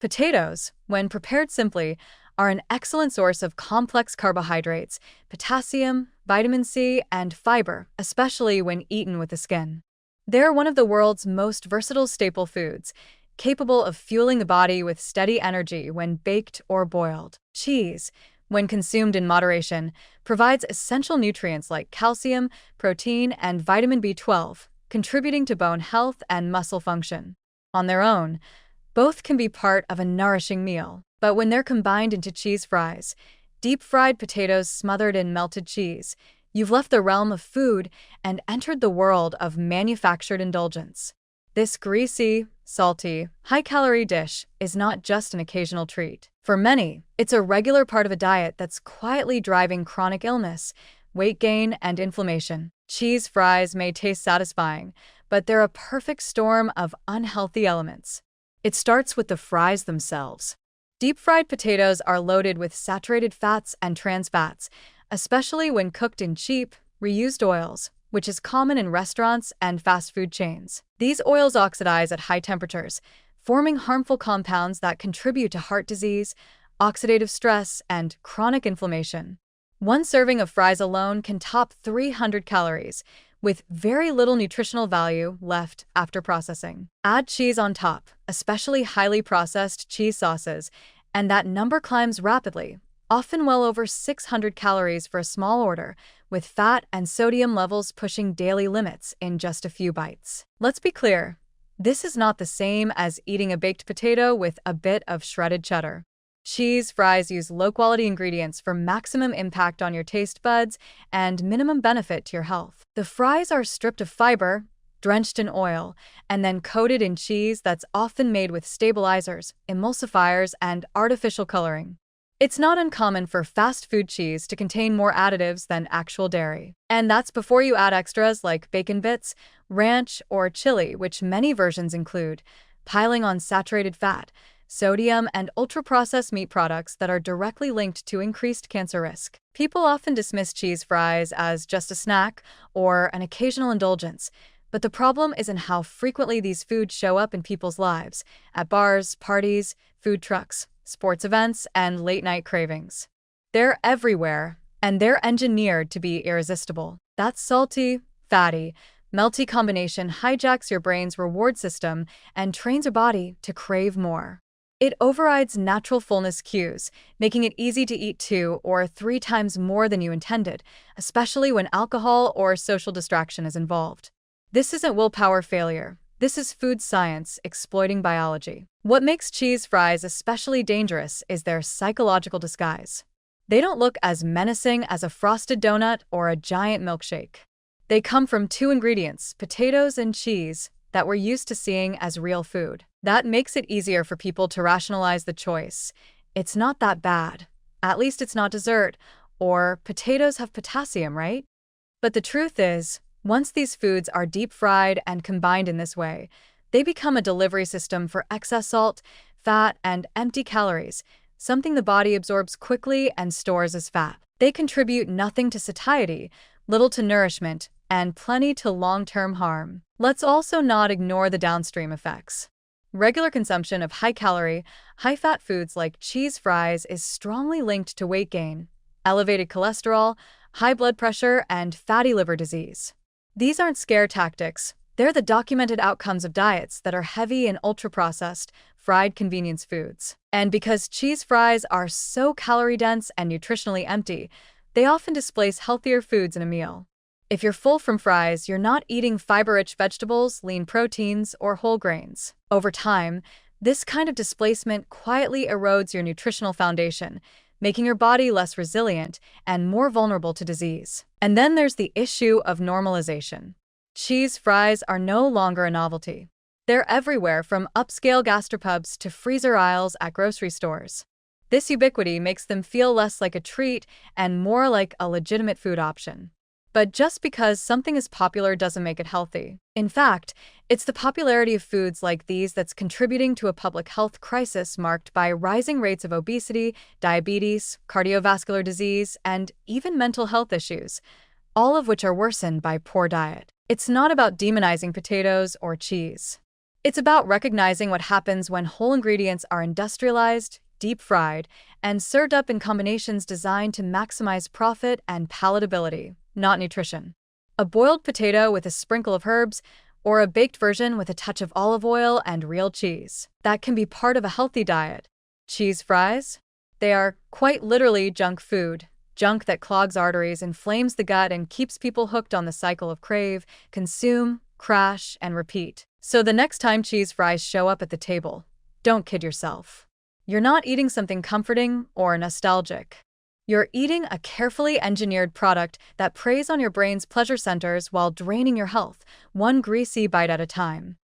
Potatoes, when prepared simply, are an excellent source of complex carbohydrates, potassium, vitamin C, and fiber, especially when eaten with the skin. They're one of the world's most versatile staple foods, capable of fueling the body with steady energy when baked or boiled. Cheese, when consumed in moderation, provides essential nutrients like calcium, protein, and vitamin B12, contributing to bone health and muscle function. On their own, both can be part of a nourishing meal, but when they're combined into cheese fries, deep-fried potatoes smothered in melted cheese, you've left the realm of food and entered the world of manufactured indulgence. This greasy, salty, high-calorie dish is not just an occasional treat. For many, it's a regular part of a diet that's quietly driving chronic illness, weight gain, and inflammation. Cheese fries may taste satisfying, but they're a perfect storm of unhealthy elements. It starts with the fries themselves. Deep-fried potatoes are loaded with saturated fats and trans fats, especially when cooked in cheap, reused oils, which is common in restaurants and fast food chains. These oils oxidize at high temperatures, forming harmful compounds that contribute to heart disease, oxidative stress, and chronic inflammation. One serving of fries alone can top 300 calories, with very little nutritional value left after processing. Add cheese on top, especially highly processed cheese sauces, and that number climbs rapidly, often well over 600 calories for a small order, with fat and sodium levels pushing daily limits in just a few bites. Let's be clear, this is not the same as eating a baked potato with a bit of shredded cheddar. Cheese fries use low-quality ingredients for maximum impact on your taste buds and minimum benefit to your health. The fries are stripped of fiber, drenched in oil, and then coated in cheese that's often made with stabilizers, emulsifiers, and artificial coloring. It's not uncommon for fast food cheese to contain more additives than actual dairy. And that's before you add extras like bacon bits, ranch, or chili, which many versions include, piling on saturated fat, sodium, and ultra-processed meat products that are directly linked to increased cancer risk. People often dismiss cheese fries as just a snack or an occasional indulgence, but the problem is in how frequently these foods show up in people's lives, at bars, parties, food trucks, sports events, and late-night cravings. They're everywhere, and they're engineered to be irresistible. That salty, fatty, melty combination hijacks your brain's reward system and trains your body to crave more. It overrides natural fullness cues, making it easy to eat 2 or 3 times more than you intended, especially when alcohol or social distraction is involved. This isn't willpower failure. This is food science exploiting biology. What makes cheese fries especially dangerous is their psychological disguise. They don't look as menacing as a frosted donut or a giant milkshake. They come from 2 ingredients, potatoes and cheese, that we're used to seeing as real food. That makes it easier for people to rationalize the choice. It's not that bad. At least it's not dessert. Or potatoes have potassium, right? But the truth is, once these foods are deep-fried and combined in this way, they become a delivery system for excess salt, fat, and empty calories, something the body absorbs quickly and stores as fat. They contribute nothing to satiety, little to nourishment, and plenty to long-term harm. Let's also not ignore the downstream effects. Regular consumption of high-calorie, high-fat foods like cheese fries is strongly linked to weight gain, elevated cholesterol, high blood pressure, and fatty liver disease. These aren't scare tactics. They're the documented outcomes of diets that are heavy in ultra-processed, fried convenience foods. And because cheese fries are so calorie-dense and nutritionally empty, they often displace healthier foods in a meal. If you're full from fries, you're not eating fiber-rich vegetables, lean proteins, or whole grains. Over time, this kind of displacement quietly erodes your nutritional foundation, making your body less resilient and more vulnerable to disease. And then there's the issue of normalization. Cheese fries are no longer a novelty. They're everywhere, from upscale gastropubs to freezer aisles at grocery stores. This ubiquity makes them feel less like a treat and more like a legitimate food option. But just because something is popular doesn't make it healthy. In fact, it's the popularity of foods like these that's contributing to a public health crisis marked by rising rates of obesity, diabetes, cardiovascular disease, and even mental health issues, all of which are worsened by poor diet. It's not about demonizing potatoes or cheese. It's about recognizing what happens when whole ingredients are industrialized, deep fried, and served up in combinations designed to maximize profit and palatability, not nutrition. A boiled potato with a sprinkle of herbs, or a baked version with a touch of olive oil and real cheese. That can be part of a healthy diet. Cheese fries? They are quite literally junk food. Junk that clogs arteries, inflames the gut, and keeps people hooked on the cycle of crave, consume, crash, and repeat. So the next time cheese fries show up at the table, don't kid yourself. You're not eating something comforting or nostalgic. You're eating a carefully engineered product that preys on your brain's pleasure centers while draining your health, one greasy bite at a time.